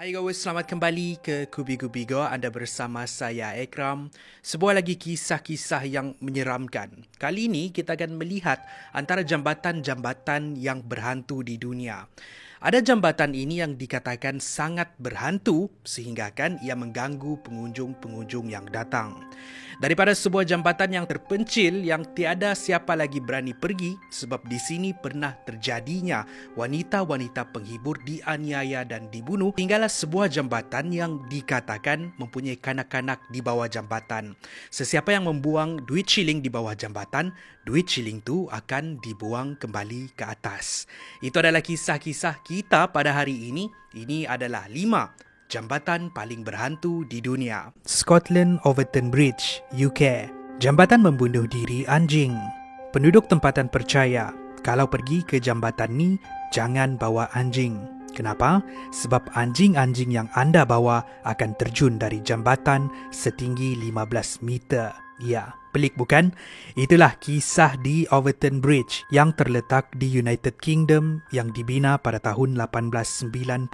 Hai guys, selamat kembali ke Kubi-Kubi Go. Anda bersama saya Ekram. Sebuah lagi kisah-kisah yang menyeramkan. Kali ini kita akan melihat antara jambatan-jambatan yang berhantu di dunia. Ada jambatan ini yang dikatakan sangat berhantu sehingga kan ia mengganggu pengunjung-pengunjung yang datang. Daripada sebuah jambatan yang terpencil yang tiada siapa lagi berani pergi sebab di sini pernah terjadinya wanita-wanita penghibur dianiaya dan dibunuh, hinggalah sebuah jambatan yang dikatakan mempunyai kanak-kanak di bawah jambatan. Sesiapa yang membuang duit shilling di bawah jambatan, duit shilling tu akan dibuang kembali ke atas. Itu adalah kisah-kisah kita pada hari ini. Ini adalah 5 jambatan paling berhantu di dunia. Scotland Overton Bridge, UK. Jambatan membunuh diri anjing. Penduduk tempatan percaya, kalau pergi ke jambatan ni, jangan bawa anjing. Kenapa? Sebab anjing-anjing yang anda bawa akan terjun dari jambatan setinggi 15 meter. Ya, pelik bukan? Itulah kisah di Overton Bridge yang terletak di United Kingdom yang dibina pada tahun 1895.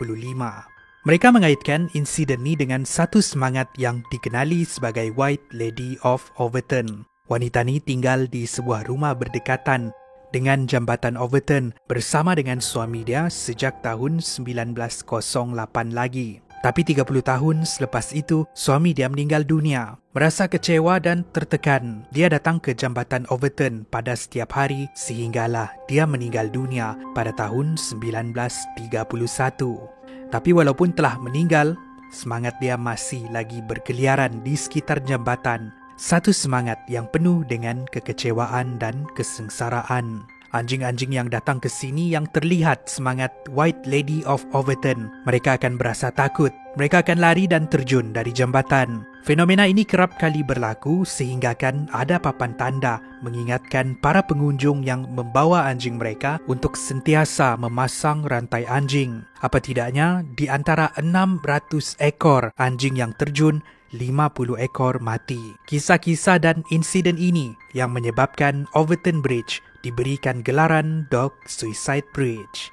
Mereka mengaitkan insiden ini dengan satu semangat yang dikenali sebagai White Lady of Overton. Wanita ini tinggal di sebuah rumah berdekatan dengan jambatan Overton bersama dengan suami dia sejak tahun 1908 lagi. Tapi 30 tahun selepas itu, suami dia meninggal dunia. Merasa kecewa dan tertekan, dia datang ke jambatan Overton pada setiap hari sehinggalah dia meninggal dunia pada tahun 1931. Tapi walaupun telah meninggal, semangat dia masih lagi berkeliaran di sekitar jambatan. Satu semangat yang penuh dengan kekecewaan dan kesengsaraan. Anjing-anjing yang datang ke sini yang terlihat semangat White Lady of Overton, mereka akan berasa takut. Mereka akan lari dan terjun dari jambatan. Fenomena ini kerap kali berlaku sehingga kan ada papan tanda mengingatkan para pengunjung yang membawa anjing mereka untuk sentiasa memasang rantai anjing. Apa tidaknya di antara 600 ekor anjing yang terjun, 50 ekor mati. Kisah-kisah dan insiden ini yang menyebabkan Overton Bridge diberikan gelaran Dog Suicide Bridge.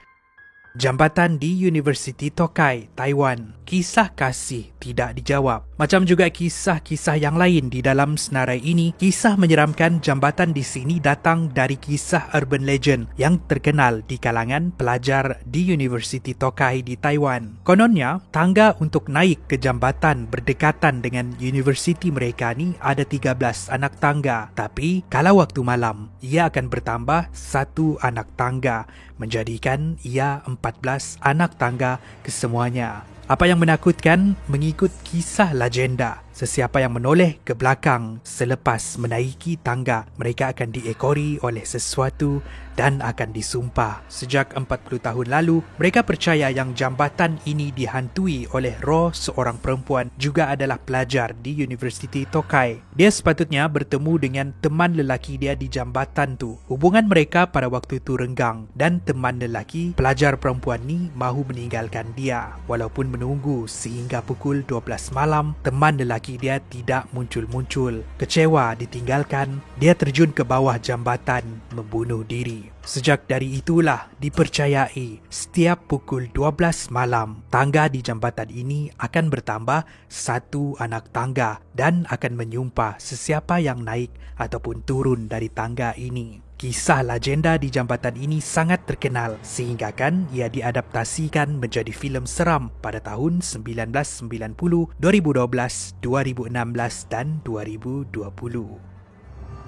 Jambatan di University Tokai, Taiwan. Kisah kasih tidak dijawab. Macam juga kisah-kisah yang lain di dalam senarai ini, kisah menyeramkan jambatan di sini datang dari kisah urban legend yang terkenal di kalangan pelajar di University Tokai di Taiwan. Kononnya, tangga untuk naik ke jambatan berdekatan dengan universiti mereka ni ada 13 anak tangga. Tapi, kalau waktu malam, ia akan bertambah 1 anak tangga, menjadikan ia 14 anak tangga kesemuanya. Apa yang menakutkan, mengikut kisah legenda, sesiapa yang menoleh ke belakang selepas menaiki tangga, mereka akan diekori oleh sesuatu dan akan disumpah. Sejak 40 tahun lalu, mereka percaya yang jambatan ini dihantui oleh roh seorang perempuan juga adalah pelajar di Universiti Tokai. Dia sepatutnya bertemu dengan teman lelaki dia di jambatan tu. Hubungan mereka pada waktu itu renggang dan teman lelaki pelajar perempuan ni mahu meninggalkan dia. Walaupun menunggu sehingga pukul 12 malam, teman lelaki dia tidak muncul-muncul. Kecewa ditinggalkan, dia terjun ke bawah jambatan membunuh diri. Sejak dari itulah dipercayai setiap pukul 12 malam, tangga di jambatan ini akan bertambah 1 anak tangga dan akan menyumpah sesiapa yang naik ataupun turun dari tangga ini. Kisah legenda di jambatan ini sangat terkenal sehingga kan ia diadaptasikan menjadi filem seram pada tahun 1990, 2012, 2016 dan 2020.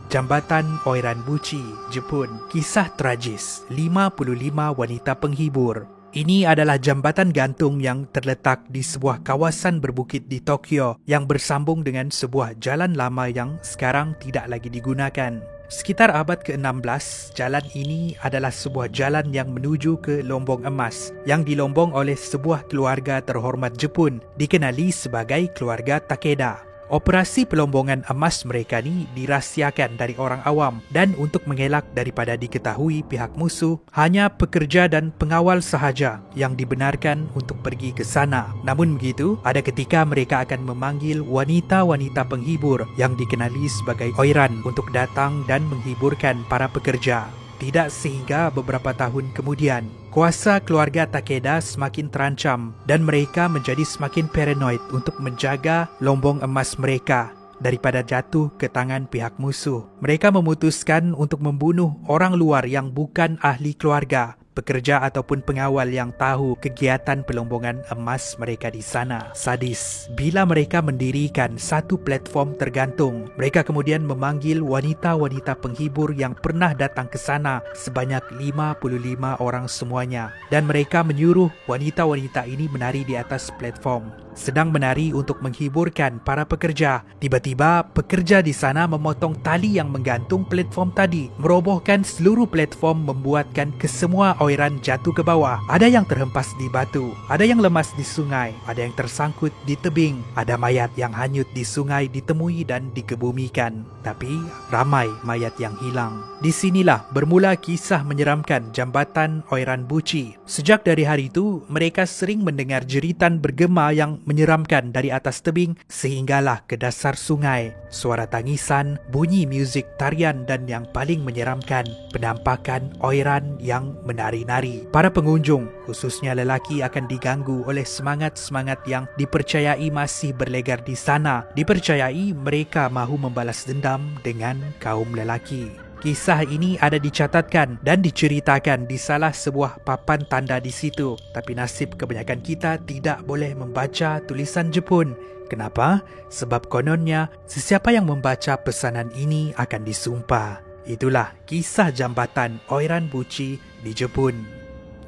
Jambatan Oiranbuchi, Jepun. Kisah tragis 55 wanita penghibur. Ini adalah jambatan gantung yang terletak di sebuah kawasan berbukit di Tokyo yang bersambung dengan sebuah jalan lama yang sekarang tidak lagi digunakan. Sekitar abad ke-16, jalan ini adalah sebuah jalan yang menuju ke Lombong Emas yang dilombong oleh sebuah keluarga terhormat Jepun dikenali sebagai keluarga Takeda. Operasi pelombongan emas mereka ni dirahsiakan dari orang awam dan untuk mengelak daripada diketahui pihak musuh, hanya pekerja dan pengawal sahaja yang dibenarkan untuk pergi ke sana. Namun begitu, ada ketika mereka akan memanggil wanita-wanita penghibur yang dikenali sebagai oiran untuk datang dan menghiburkan para pekerja. Tidak sehingga beberapa tahun kemudian, kuasa keluarga Takeda semakin terancam dan mereka menjadi semakin paranoid untuk menjaga lombong emas mereka daripada jatuh ke tangan pihak musuh. Mereka memutuskan untuk membunuh orang luar yang bukan ahli keluarga, pekerja ataupun pengawal yang tahu kegiatan pelombongan emas mereka di sana. Sadis. Bila mereka mendirikan satu platform tergantung, mereka kemudian memanggil wanita-wanita penghibur yang pernah datang ke sana sebanyak 55 orang semuanya. Dan mereka menyuruh wanita-wanita ini menari di atas platform. Sedang menari untuk menghiburkan para pekerja. Tiba-tiba, pekerja di sana memotong tali yang menggantung platform tadi, merobohkan seluruh platform, membuatkan kesemua oiran jatuh ke bawah. Ada yang terhempas di batu, ada yang lemas di sungai, ada yang tersangkut di tebing, ada mayat yang hanyut di sungai ditemui dan dikebumikan. Tapi, ramai mayat yang hilang. Di sinilah bermula kisah menyeramkan jambatan Oiran Buci. Sejak dari hari itu, mereka sering mendengar jeritan bergema yang menyeramkan dari atas tebing sehinggalah ke dasar sungai. Suara tangisan, bunyi muzik tarian dan yang paling menyeramkan, penampakan Oiran yang menari-nari. Para pengunjung, khususnya lelaki, akan diganggu oleh semangat-semangat yang dipercayai masih berlegar di sana. Dipercayai mereka mahu membalas dendam dengan kaum lelaki. Kisah ini ada dicatatkan dan diceritakan di salah sebuah papan tanda di situ. Tapi nasib kebanyakan kita tidak boleh membaca tulisan Jepun. Kenapa? Sebab kononnya, sesiapa yang membaca pesanan ini akan disumpah. Itulah kisah jambatan Oiran Buci di Jepun.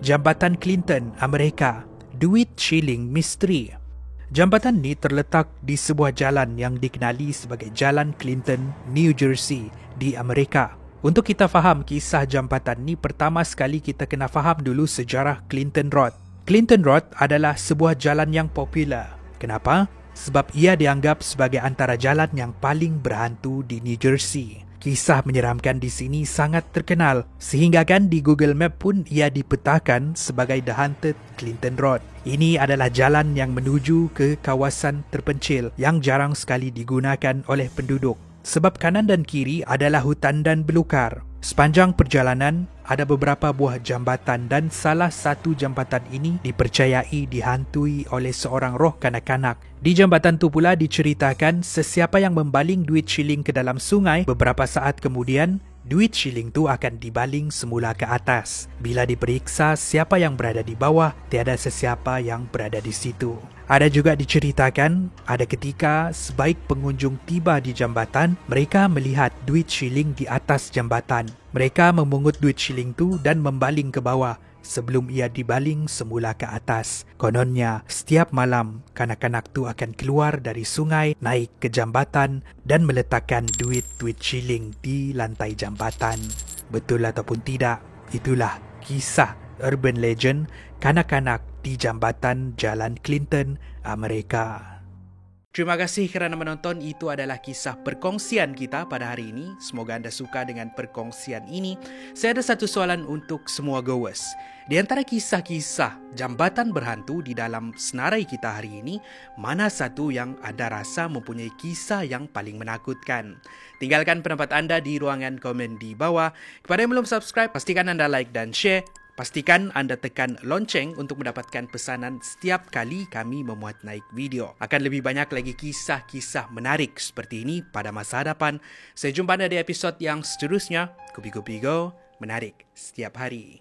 Jambatan Clinton, Amerika. Duit shilling misteri. Jambatan ni terletak di sebuah jalan yang dikenali sebagai Jalan Clinton, New Jersey di Amerika. Untuk kita faham kisah jambatan ni, pertama sekali kita kena faham dulu sejarah Clinton Road. Clinton Road adalah sebuah jalan yang popular. Kenapa? Sebab ia dianggap sebagai antara jalan yang paling berhantu di New Jersey. Kisah menyeramkan di sini sangat terkenal, sehingga kan di Google Map pun ia dipetakan sebagai The Haunted Clinton Road. Ini adalah jalan yang menuju ke kawasan terpencil yang jarang sekali digunakan oleh penduduk. Sebab kanan dan kiri adalah hutan dan belukar. Sepanjang perjalanan, ada beberapa buah jambatan dan salah satu jambatan ini dipercayai dihantui oleh seorang roh kanak-kanak. Di jambatan tu pula diceritakan sesiapa yang membaling duit shilling ke dalam sungai, beberapa saat kemudian, duit shilling tu akan dibaling semula ke atas. Bila diperiksa siapa yang berada di bawah, tiada sesiapa yang berada di situ. Ada juga diceritakan, ada ketika sebaik pengunjung tiba di jambatan, mereka melihat duit shilling di atas jambatan. Mereka memungut duit shilling tu dan membaling ke bawah sebelum ia dibaling semula ke atas. Kononnya, setiap malam, kanak-kanak tu akan keluar dari sungai, naik ke jambatan dan meletakkan duit-duit shilling di lantai jambatan. Betul ataupun tidak, itulah kisah urban legend kanak-kanak di jambatan Jalan Clinton, Amerika. Terima kasih kerana menonton. Itu adalah kisah perkongsian kita pada hari ini. Semoga anda suka dengan perkongsian ini. Saya ada satu soalan untuk semua goers. Di antara kisah-kisah jambatan berhantu di dalam senarai kita hari ini, mana satu yang anda rasa mempunyai kisah yang paling menakutkan? Tinggalkan pendapat anda di ruangan komen di bawah. Kepada yang belum subscribe, pastikan anda like dan share. Pastikan anda tekan lonceng untuk mendapatkan pesanan setiap kali kami memuat naik video. Akan lebih banyak lagi kisah-kisah menarik seperti ini pada masa hadapan. Saya jumpa anda di episod yang seterusnya. Kupi-Kupi Go, menarik setiap hari.